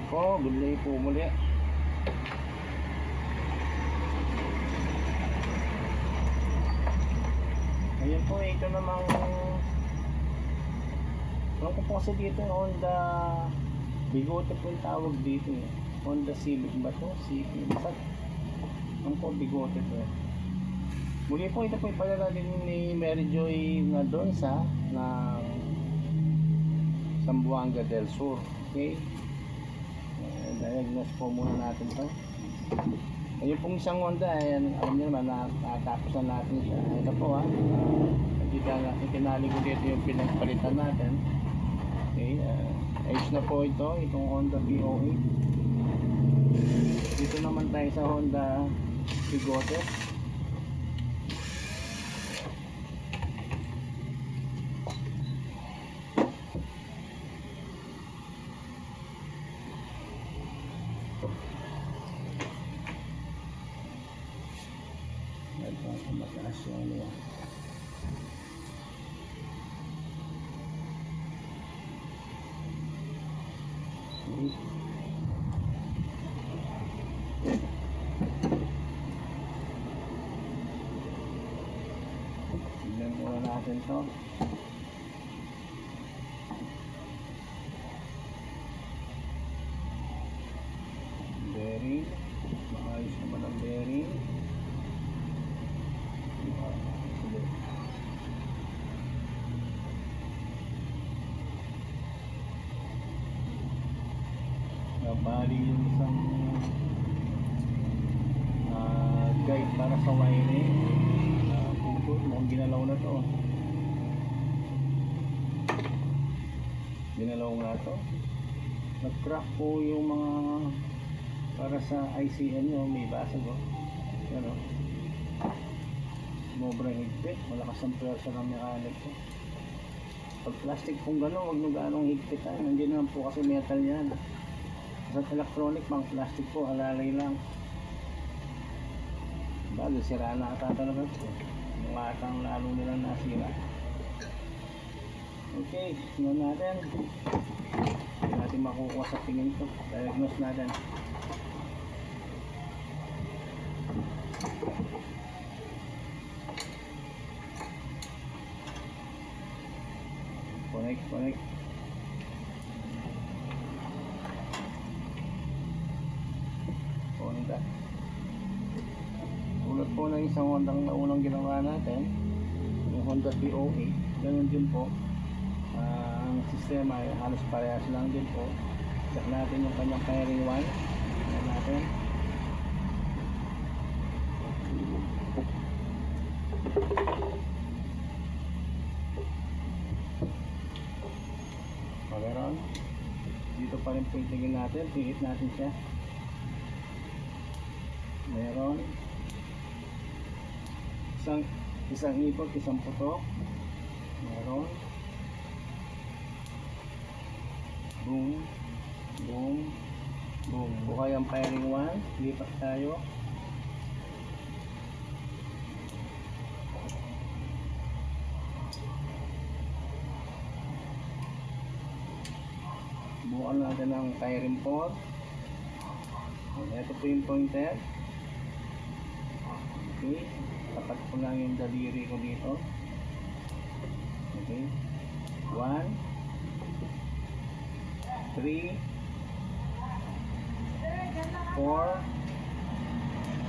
Hello po, good day po muli. Ayan po, ito namang alam ko po kasi dito yung Honda Bigote po yung tawag dito eh. Honda Civic ba to? Civic, basta alam ko Bigote to eh. Muli po, ito po ipadala din ni Mary Joy na doon sa Zamboanga del Sur. Okay, diagnose po muna natin to. Ayun pong isang Honda, ayan, alam niyo naman, natapos na natin siya. Ito po itinali ko dito yung pinagpalitan natin. Okay, ayos na po itong Honda B08. Dito naman tayo sa Honda Bigote. Mataas yung niya. Tignan muna natin to. Bearing, maayos naman ang bearing. Bali yung isang guide para sa wiring puput na ginalaw na to, nag-crack po yung mga para sa ICN nyo, may basag ano, sobrang higpit, malakas ang pressure ng mechanic ko. Pag plastic kung gano'n, huwag nyo ganong higpit hindi naman po kasi metal yan. Sa electronic, pang plastic po, alalay lang. Bago sira na ata talaga ito. Yung atang lalo nilang nasira. Okay, tingnan natin. Hindi natin makukuha sa tingin ito. Diagnose natin. Connect. Honda. Tulad po ng isang Honda na unang ginawa natin, yung Honda B08, ganun din po. Ang sistema ay halos parehas lang din po. Check natin yung kanyang fairing wire. Tingnan natin. Meron. Dito pa rin po itigil natin, pihit natin siya. Meron isang ipot, isang putok. Meron boom. Bukay ang firing one. Lipat tayo. Bukan natin ang firing port. Ito po yung pointer. Okay, tapat ko lang yung daliri ko dito. Okay, 1 3 4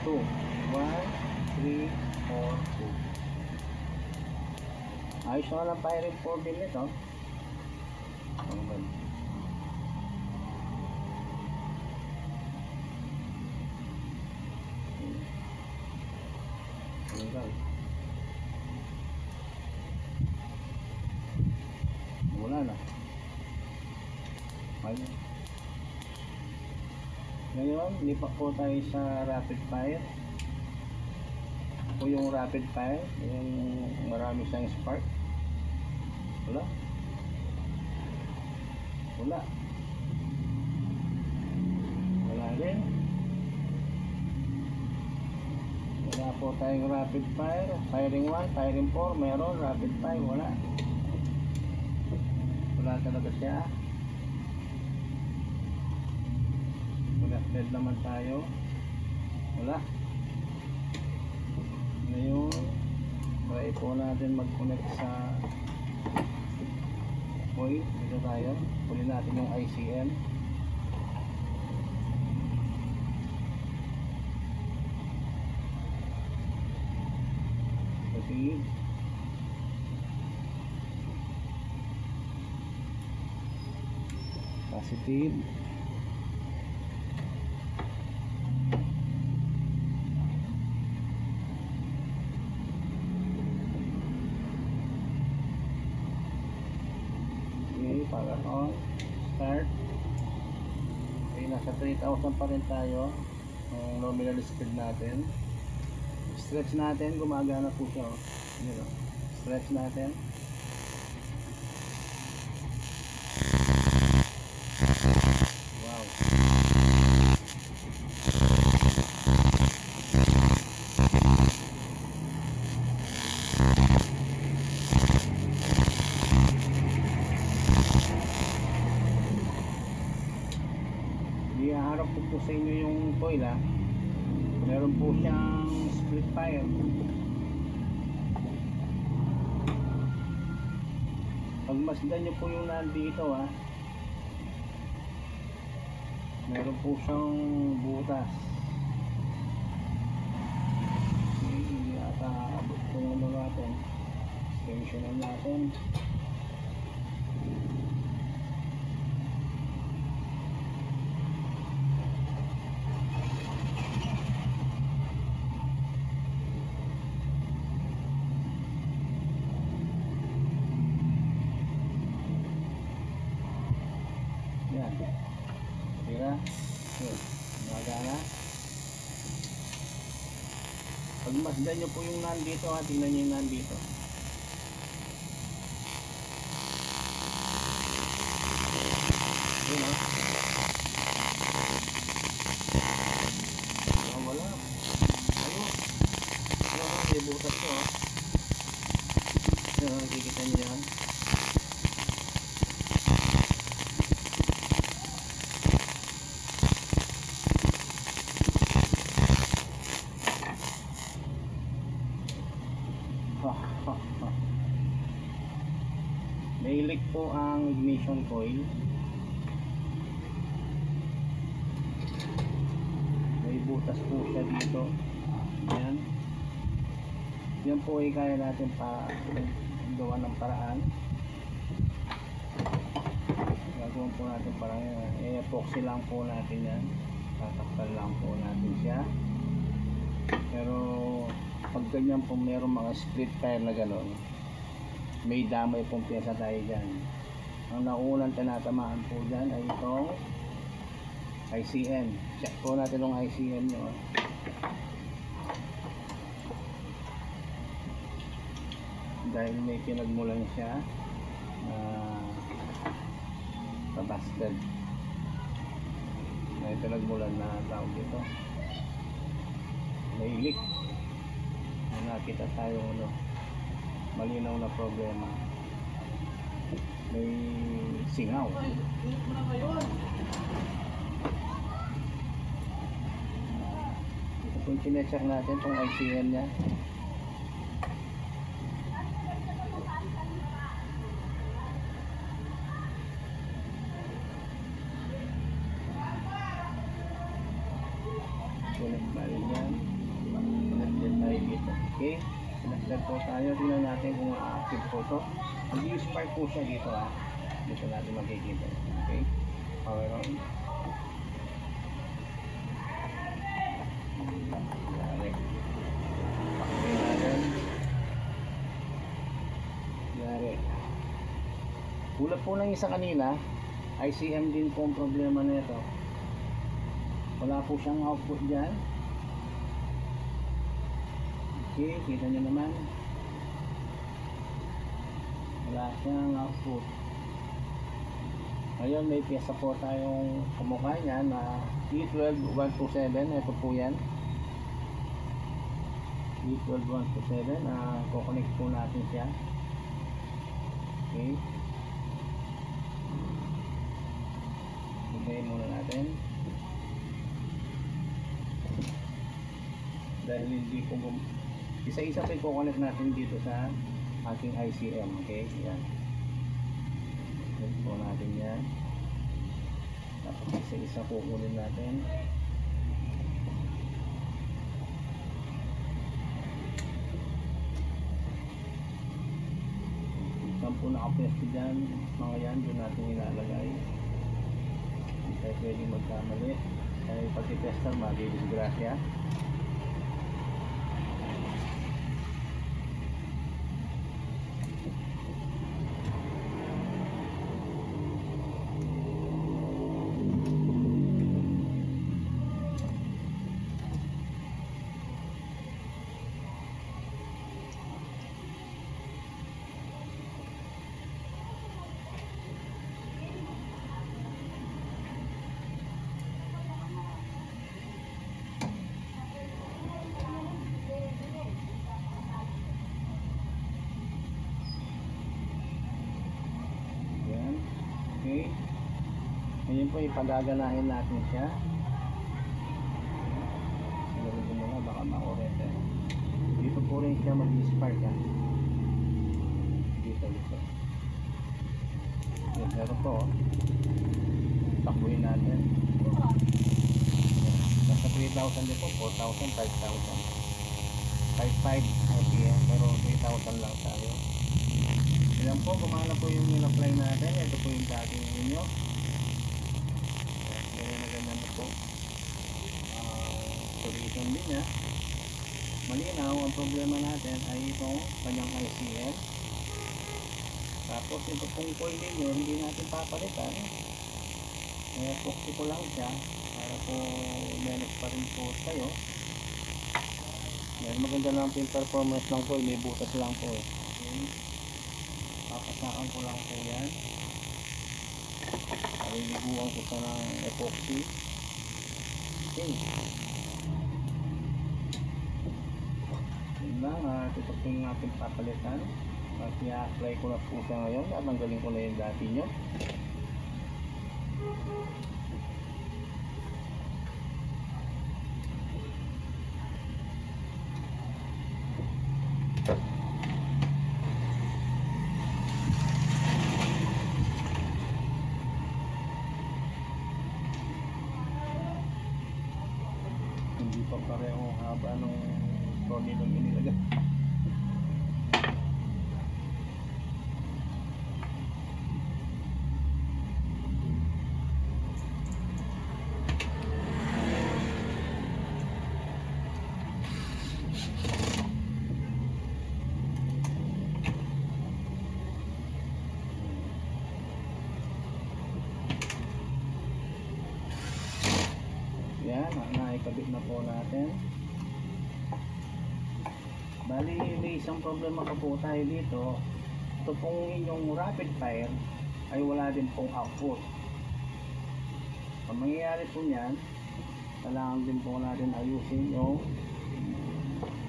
2 1 3 4 2. Ayos na lang firing port din ito. Wala na. Ngayon, lipat po tayo sa rapid fire. Ito yung rapid fire, yung marami siyang spark. Wala din. Wala po tayong rapid fire. Firing 1, firing 4, meron. Rapid fire, wala talaga siya. Connected naman tayo. Wala. Ngayon, try po natin mag-connect sa coil. Dito tayo. Kunin natin yung ICM. Proceed. Positive. Okay, para on. Start. Okay, nasa 3,000 pa rin tayo. Ang nominal speed natin. Stretch natin, gumagana po siya. Oh. Stretch natin. Wow. Ihaharap ko po sa inyo yung coil ha. Meron po siyang split fire. Pagmasdan nyo po yung nandito ha, meron po siyang butas. Hindi ata abot po ng natin. Tensionan natin. Yan. Tira. Yan. Magana. Pag masdan nyo po yung nandito ha, tingnan nyo yung nandito. Yun ha. Wala. Ayun. Ayun, may butas ko ha. Ayun, kikita nyo yan. May leak po ang ignition coil. May butas po siya dito. Yan. Yan po ay kaya natin pa gawa ng paraan. Gagawin po natin parang epoxy lang po natin yan. Tatakpan lang po natin siya. Pero pag ganyan po mayroong mga split tire na gano'n, may damay pong pyesa tayo dyan. Ang naunang tinatamaan po dyan ay itong ICM. Check po natin yung ICM nyo. Dahil may pinagmulan siya tabasted. May pinagmulan na tawag dito. May leak. May nakita tayo malinaw na problema. May singaw. Ito po yung chinecheck natin itong ICM nya. Connect tayo dyan. Connect tayo dito. Okay? Connect po tayo. Tingnan natin kung active po ito. Mag-spark po siya dito ha. Dito natin makikita. Okay? Power on. Yari. Pakinggan natin. Yari. Kulap po ng isa kanina. ICM din po ang problema na ito. Wala po siyang output dyan. Okay, kita nyo naman. Wala siyang output. Ngayon may pyesa po tayong kamukha niya na E12127. Ito po yan. E12127. Kukonect po natin siya. Okay. Hintay muna natin. dahil hindi po isa-isa po i-connect natin dito sa ating ICM. Okay, yan. Yan po natin yan. Tapos isa-isa po kunin natin. Saan po nakapesto dyan, mga yan, doon natin ilalagay. Hindi tayo pwedeng magkamali. Kaya pag-tester, magdidisgrasya. Okay. Ngayon po ipagaganahin natin siya. Siguro ko muna baka makurente. Dito po rin siya mag-spark ha. Dito. Yan, pero po takbuhin natin. Nasa 3,000 din po, 4,000, 5,000. 5,500 okay, pero 3,000 lang tayo. Ilan po, gumana po yung in-apply natin. Ito po yung dating ninyo. Pero maganda na po. Solution din niya. Malinaw, ang problema natin ay itong kanyang ICM. Tapos ito pong coil ninyo, hindi natin papalitan. Kaya poxy ko lang siya para po menos pa rin po tayo. Dahil maganda lang po yung performance ng coil, may butas lang po eh. Okay. Papasakan ko lang po yan. Paliliguan ko sa ng epoxy. Okay. Yun lang, ito po yung ating papalitan. I-apply ko na po siya ngayon. Natanggalin ko na yung dati nyo. Hindi pa pareho haba nung tornillo inilagay. Yan, naikabit na po natin. Bali, may isang problema ka po tayo dito. Ito pong inyong rapid fire ay wala din pong output. Ang mangyayari po niyan, kailangan din po natin ayusin yung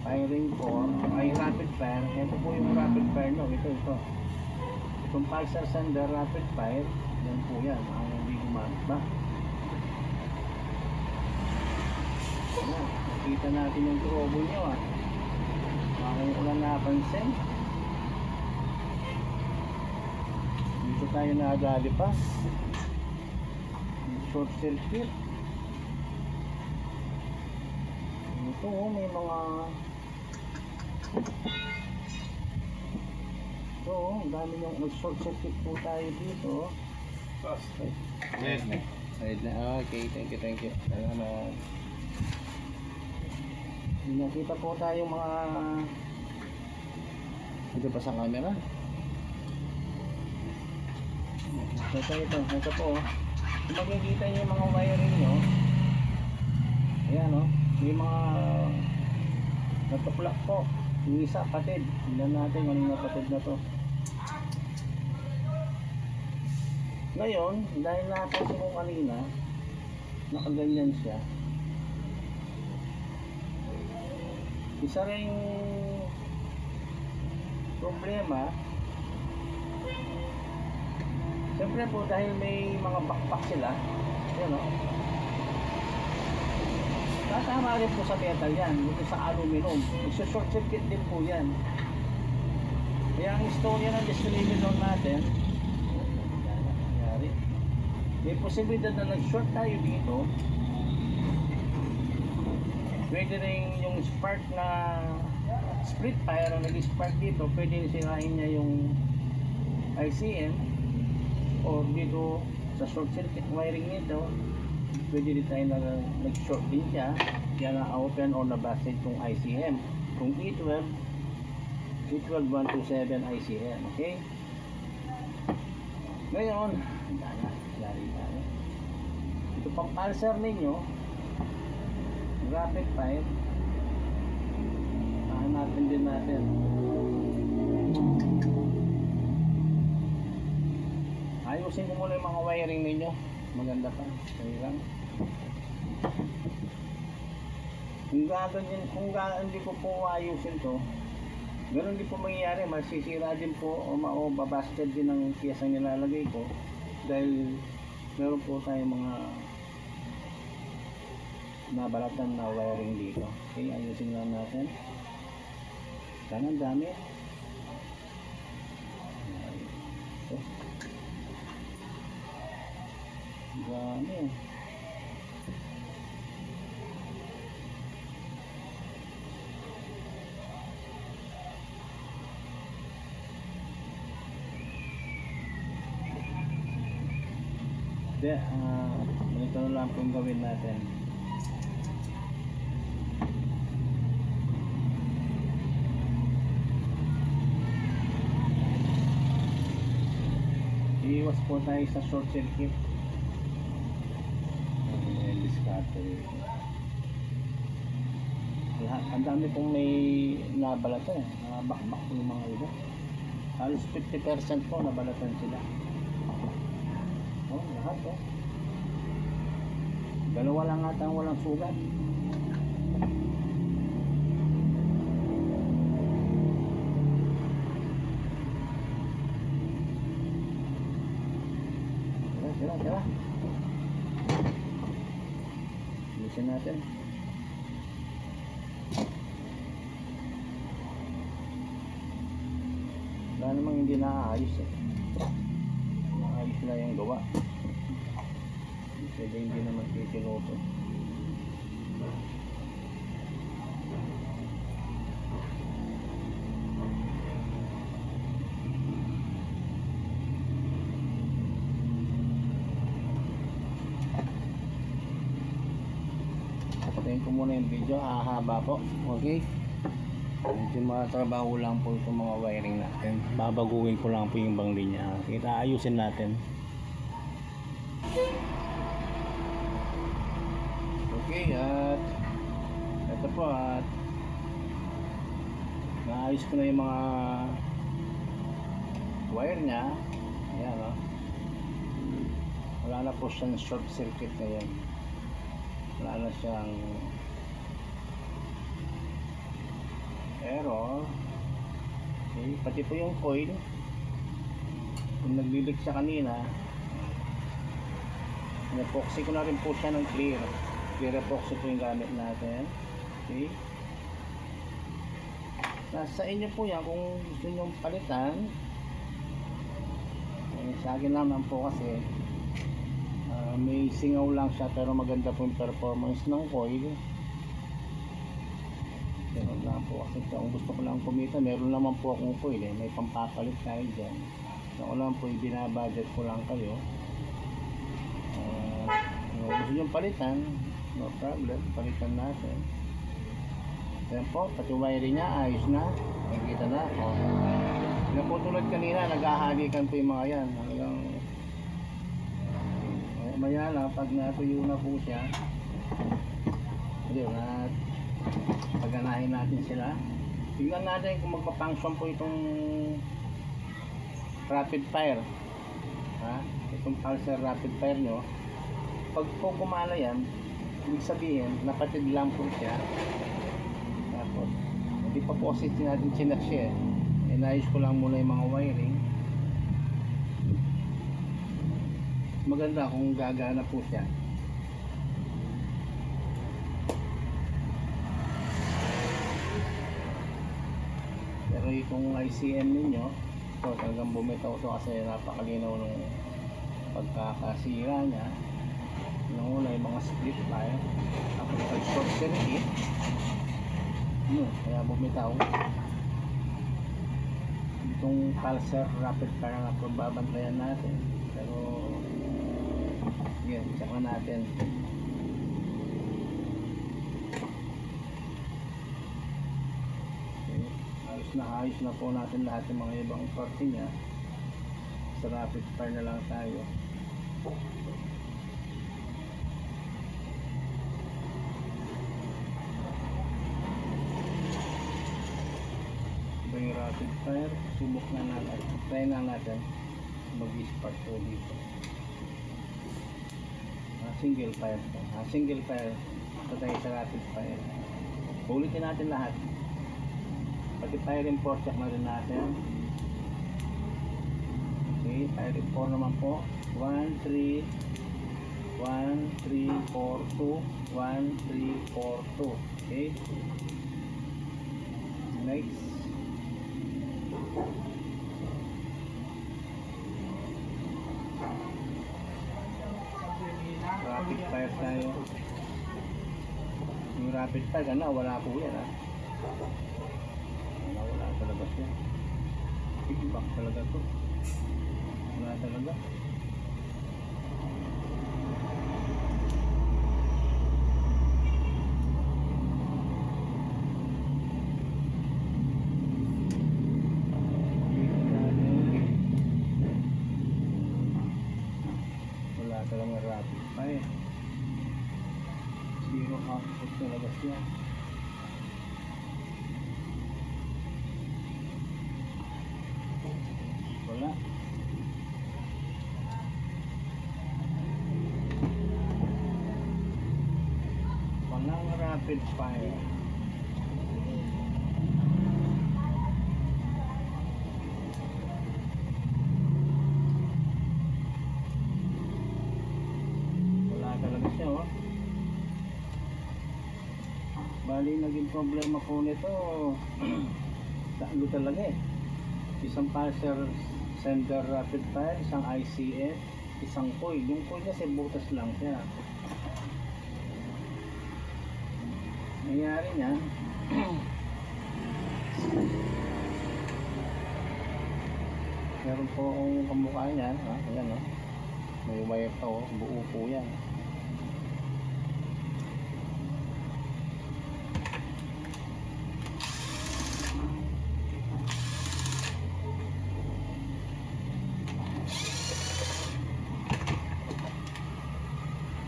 firing po ay rapid fire. Ito po yung rapid fire no, ito. Itong pulsar sender rapid fire, yan po yan, ang hindi gumagba. Ayan, nakita natin yung trouble nyo Bakit ko lang napansin. Dito tayo naagali pa. Short circuit. Ito may mga ito ang dami yung short circuit po tayo dito. Okay, thank you. Salamat. Nakita po tayong mga ito pa sa camera. Ito po. Kung makikita nyo yung mga wiring nyo, ayan may mga natuklak po. Yung isa patid. Tingnan natin anong napatid na to. Ngayon, dahil napansin ko kanina, nakaganyan siya. Isa ring problema, siyempre po dahil may mga backpack sila, yan Tatama rin po sa metal yan, dito sa aluminum. Short circuit din po yan. Kaya ang stone yan ang distributor natin. Nangyari. May posibilidad na nag-short tayo dito. Pwede rin yung spark na split fire ang nag-spark dito, pwede sirahin niya yung ICM o dito sa short circuit wiring nito, pwede din tayo na nag-short din siya, kaya na-open or na-busted yung ICM. Kung E12 127 ICM, okay? Ngayon, lari tayo. Ito pang pulsar ninyo, rapid fire. Natin din natin. Ayusin ko muna yung mga wiring ninyo. Maganda pa. Kaya lang. Kung hindi ko po ayusin to, ganun din po mangyayari. Masisira din po o babasted din ang piyesang nilalagay ko dahil meron po tayong mga nabalatan na wiring dito. Okay, ayusin lang natin. Sana ang dami. Ito. Dami. Ganito na lang pong gawin natin. Iwas po tayo sa short circuit. Lahat, ang dami pong may nabalatan, nabakbak po yung mga iba. Halos 50% po nabalatan sila. Oh, lahat oh. Dalawa lang ata ang walang sugat. Tira. Bilisan natin. Wala namang hindi naaayos eh. Naayos na yung gawa. Pwede hindi naman titinuto. Patayin ko muna yung video, hahaba po. Okay, medyo matrabaho lang po itong mga wiring natin. Babaguhin ko lang po yung bang linya. Kita ayusin natin. Okay, at ito po, at naayos ko na yung mga wire nya. Ayan o, wala na po siyang short circuit ngayon. Wala na siyang error. Okay, pati po yung coil, kung naglilik siya kanina, epoxy ko na rin po siya ng clear epoxy po yung gamit natin. Okay, nasa inyo po yan kung gusto nyo palitan. Sa akin naman po kasi may singaw lang siya, pero maganda po yung performance ng coil. Meron lang po kasi kung gusto ko lang kumita, meron naman po akong coil eh. May pampapalit tayo dyan. So ko lang po yung binabudget ko lang kayo. Gusto nyo palitan, no problem, palitan natin. Ayan po, pati wiring niya ayos na. Nakikita na. Yan po tulad kanina, naghahalikan po yung mga yan. Hanggang maya lang, pag natuyo na po siya, ayun, at paganahin natin sila. Tignan natin kung magpa-function po itong rapid fire. Itong pulsar rapid fire nyo. Pag po kumala yan, ibig sabihin, napatid lang po siya. Tapos, hindi pa po kasi natin chinak siya eh. Inayos ko lang muna yung mga wiring. Maganda kung gagana po siya. okay itong ICM ninyo. So talagang bumitaw to kasi napakalinaw ng pagkakasira niya. Nung una yung mga split tayo, tapos nag-short circuit, kaya bumitaw. Itong pulsar rapid parang ako babantayan natin, pero yan, check na natin. Okay. Ayos na po natin lahat ng mga ibang parte niya. Sa rapid fire na lang tayo. Yung rapid fire, subok na natin, try na natin mag-spark po dito. Single fire po. Single fire, ito tayo sa rapid fire. Ulitin natin lahat, pati fire import check na rin natin. Okay, fire import naman po 1, 3 1, 3, 4, 2 1, 3, 4, 2. Okay, next. Rapid fire tayo. Yung rapid fire wala po yan wala talaga siya. Feedback talaga to. Wala talaga. Talagang rapid fire, zero output talaga siya. Wala. Walang rapid fire. Bali naging problema po nito ano talaga isang pulsar sender rapid fire, isang ICF, isang coil. Yung coil kasi butas lang siya. Nangyari niyan meron po akong kamukha niyan ayan may wire to, buo po yan.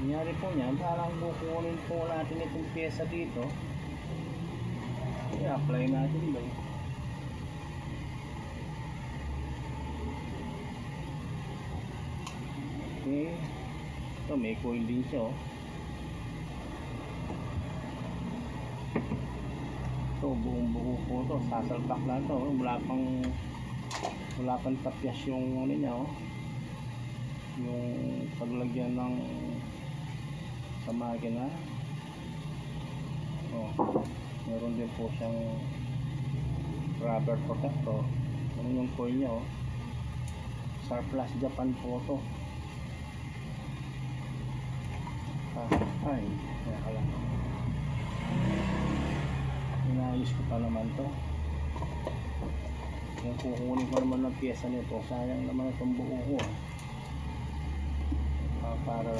Nangyari po niyan, parang kukunin po natin itong pyesa dito, i-apply natin ba okay. Ito may coil din siya ito buong buo po ito, sasalpak lang ito wala pang tapyas yung niya yung paglagyan ng sa makina. Meron din po siyang rubber protector. Ano yung coil niya Surplus Japan po ito. Ay, kaya lang inayos ko pa naman to. Yung kukunin ko naman ng pyesa nito, sayang naman itong buo ko para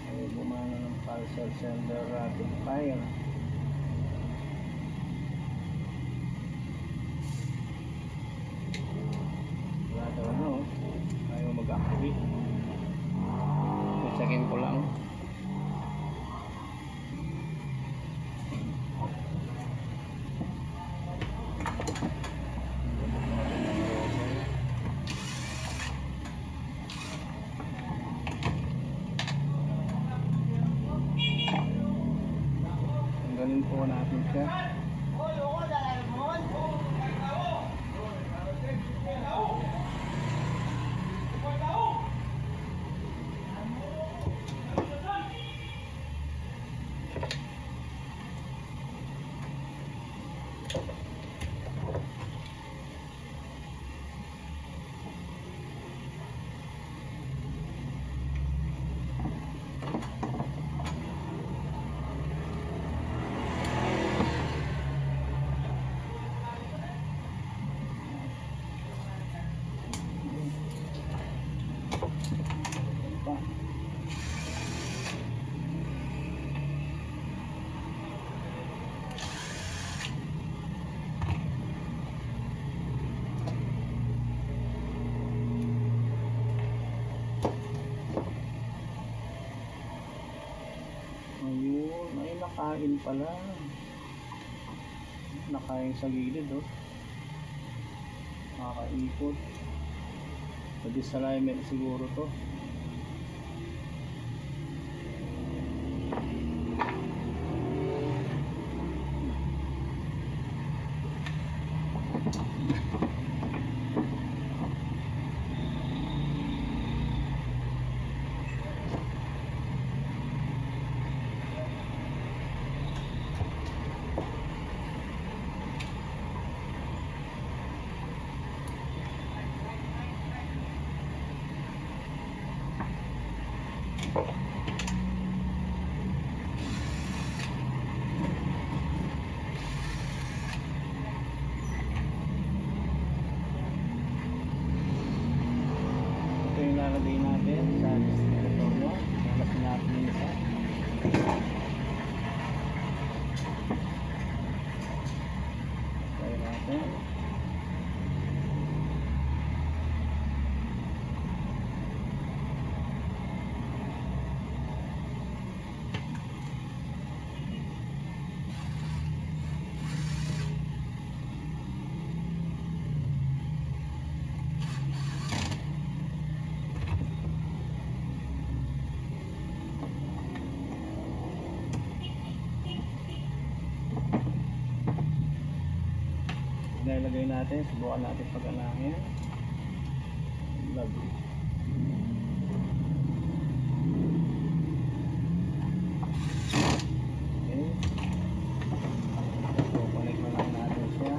ay bumana ng pulsar sender rapid fire. Wala talaga ayaw mag-activate. Checkin ko lang. Tanggalin po natin siya. nakain pala. Nakain sa gilid, oh. Nakakaikot. Sa disalignment siguro to. Ito yung lalagay natin sa distributor mo. Lalagay natin yung isa. Lagay natin. Ilalagay natin, subukan natin pag-anahin. Lovely. Okay. So, connect na lang natin siya.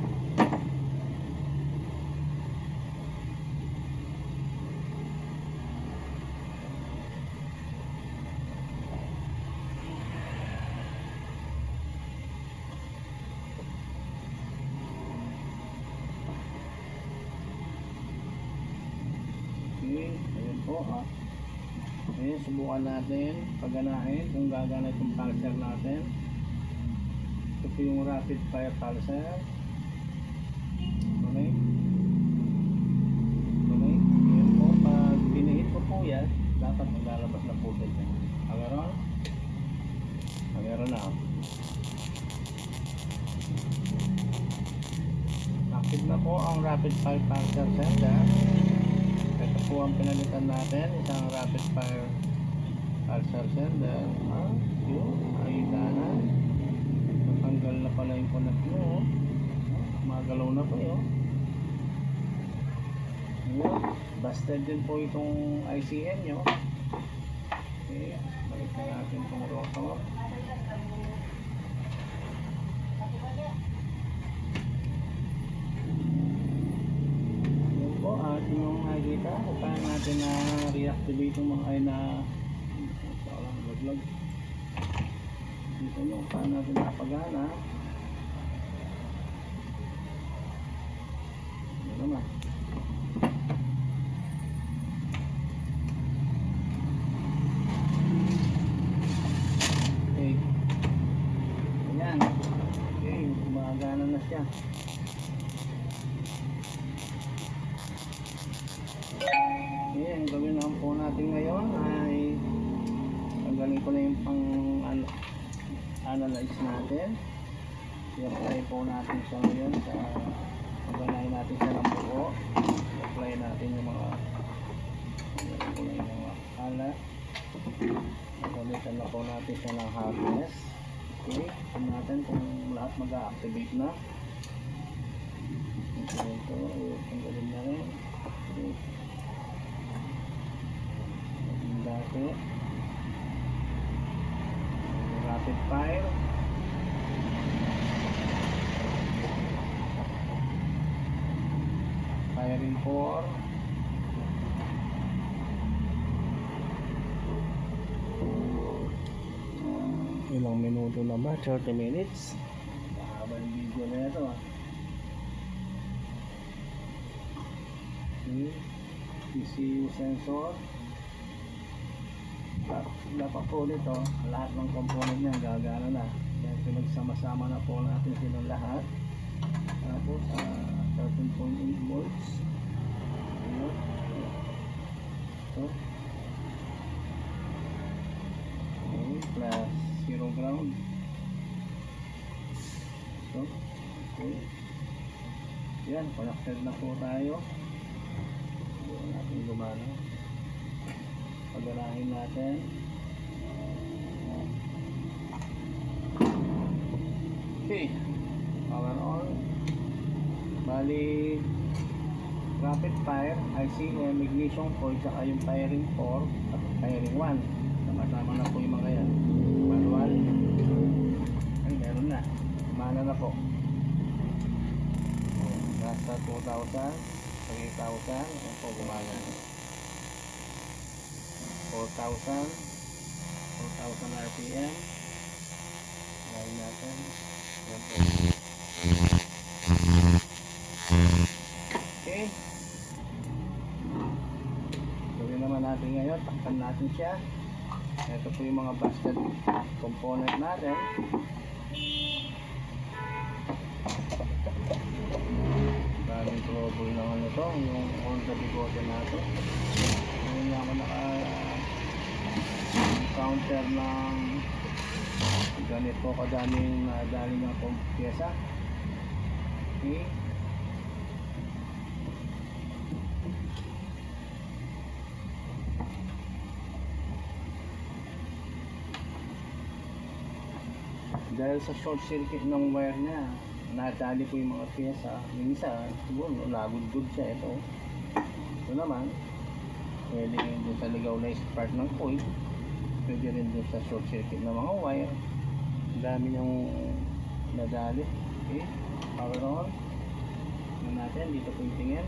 Okay, ayun po, ah. Okay, subukan natin pagganahin kung gagana itong pulser natin. Ito po yung rapid fire pulser. Okay. Okay, ayun po, pag pinihit ko po yan, dapat maglalabas na po siya. Agaron? Agaron na. Active na po ang rapid fire pulser sender. Ito po ang pinalitan natin, isang rapid fire pulser sender. Yun, ayudanan. Natanggal na pala yung connect nyo. Magalaw na po yun. Yun, busted din po itong ICN nyo. Okay, balik na natin itong rotor. At yung nakikita kung paano natin na reactivate yung mga ay na parang vlog. Dito nyo kung paano natin nakapagana. Ano naman. Okay. Ayan. Okay, gumagana na siya. Okay, ang gawin naman po natin ngayon ay tanggalin ko na yung pang analyze natin. I-apply po natin siya ngayon sa paganahin natin siya ng buo. I-apply natin yung mga alat. Gamitan na po natin siya ng hardness. Okay, ito natin kung lahat mag-activate na. Ito, tanggalin na rin. Okay. Dati rapid fire firing 4 ilang minuto na ba? 30 minutes. Mahaba yung video na ito, ah. Okay. ECU sensor. Dapat po dito, lahat ng component niya gagana na. Kaya pinagsama-sama na po natin silang lahat. Tapos 13.8 volts. Ayun. Ito. Okay, plus 0 ground. Yan, connected na po tayo. Hindi natin gumana. Paganahin natin. Okay, power on. Bali, rapid fire, ICM, ignition coil, saka yung firing 4 at firing 1. Tama-tama na po yung mga yan. Manual. Ay, meron na. Mana na po. Nasa 2,000, 3,000, ano po gumana. 4,000, 4,000 RPM. Gawin natin. Yan po. Okay. Gawin naman natin ngayon. Takpan natin siya. Ito po yung mga busted component natin. Daming trouble ng ano to, yung Honda Bigote natin. Ngayon nga ako naka-counter ng ganito kadaming dali ng pyesa. Okay. Dahil sa short circuit ng wire niya, nadali po yung mga pyesa. Yung isa, siguro nagudgud siya. Ito naman, pwede rin dun sa ligaw na part ng coil, pwede rin dun sa short circuit ng mga wire. Ang dami niyang nadali. Okay, power on. Tingnan natin, dito po yung tingin.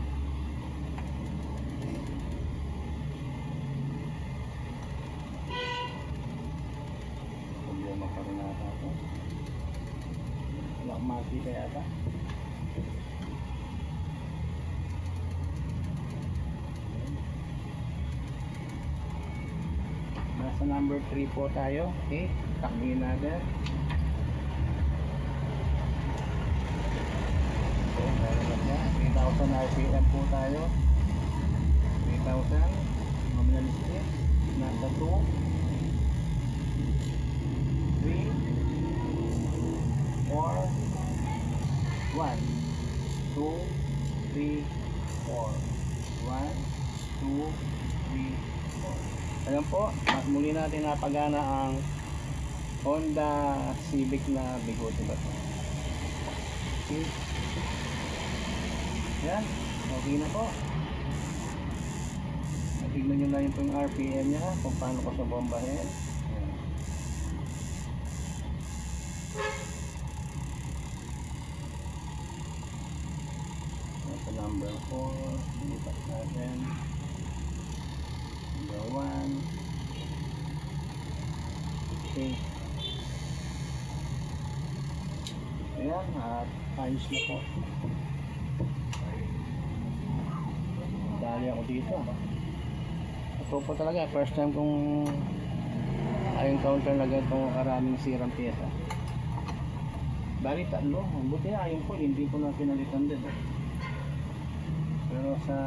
Problema pa rin nata ito. Wala mati kaya ata. Nasa number 3 po tayo. Okay, takbin natin. Okay, meron na siya. 3,000 RPM po tayo. 3,000. Nominal speed. Nasa 2. 3, 4, 1, 2, 3, 4, 1, 2, 3, 4. Ayan po, at muli natin napagana ang Honda Civic na bigote ba ito. Okay. Yan, okay na po. Tignan nyo na yung RPM nya kung paano ko sa bombahin. Sa number 4, lipat natin. Number 1. Okay. Ayan, at ayos na po. Dali ako dito. Ito po talaga, first time kong encounter na ganitong karaming sirang pyesa. Bali tatlo, buti na yung po, hindi ko na pinalitan din. Pero sa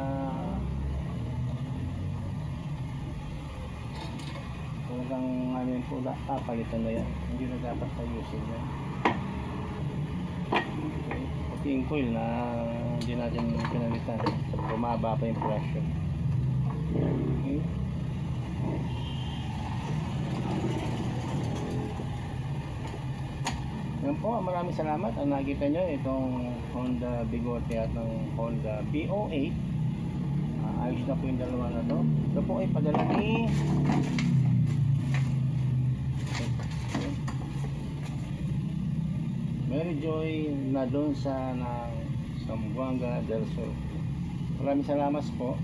talagang ano yun po, palitan na yan. Hindi na dapat ayusin yan. Okay. Pati yung coil na hindi natin pinalitan, bumaba pa yung pressure. Okay. Yan po, maraming salamat. Ang nakita nyo itong Honda Bigote at ng Honda B08. Ayos na po yung dalawa na to. Ito po ay padala ni Mary Joy na doon sa Zamboanga del Sur. Maraming salamat po.